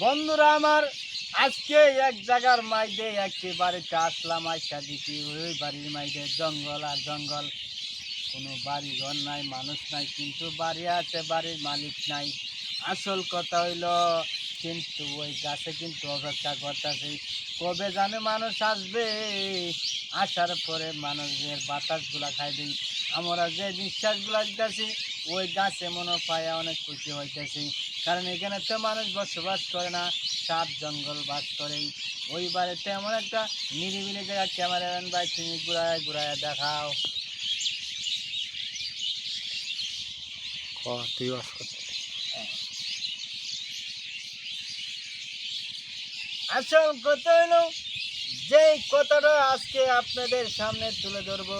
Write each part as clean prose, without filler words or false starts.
বন্ধুরা আমার, আজকে এক জায়গার মাইদে একটি বাড়িতে আসলাম। আইসা দেখি ওই বাড়ির মাইদে জঙ্গল আর জঙ্গল, কোনো বাড়ি ঘর নাই, মানুষ নাই, কিন্তু বাড়ি আছে, বাড়ির মালিক নাই। আসল কথা হইল, কিন্তু ওই গাছে কিন্তু অপেক্ষা করতেছে কবে জানে মানুষ আসবে। আসার পরে মানুষের বাতাসগুলা খাইবে, আমরা যে নিঃশ্বাসগুলা দিতেছি ওই গাছে মনে পায় অনেক খুশি হইতেছি। কারণ এখানে তো মানুষ বসবাস করে না, সাপ জঙ্গল বাস করে। ওই বাড়িতে এমন একটা নিরিবিলি জায়গা, ক্যামেরাম্যান ভাই তুমি ঘুরায় ঘুরায় দেখাও। তুই বাস করতে আসল কথা হইল, যে কথাটা আজকে আপনাদের সামনে তুলে ধরবো,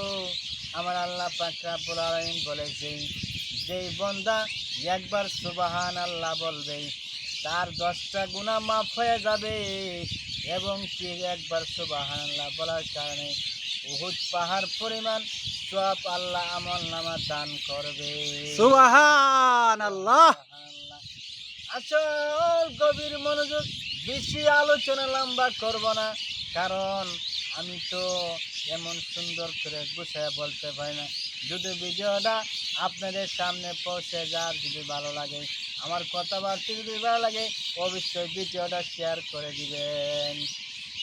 আমার আল্লাহ পাক রব্বুল আলামিন বলেছেন, যেই বান্দা একবার সুবহান আল্লাহ বলবে তার 10টা গুনাহ মাফ হয়ে যাবে, এবং কি একবার সুবহান আল্লাহ বলার কারণে উহুদ পাহাড় পরিমাণ সওয়াব আল্লাহ আমলনামা দান করবে। সুবহানাল্লাহ। সুবহানাল্লাহ। আসল গভীর মনোযোগ, বেশি আলোচনা লম্বা করব না, কারণ আমি তো এমন সুন্দর করে গুছায় বলতে পারি না। যদি ভিডিওটা আপনাদের সামনে পৌঁছে যায়, যদি ভালো লাগে, আমার কথাবার্তা যদি ভালো লাগে, অবশ্যই ভিডিওটা শেয়ার করে দিবেন।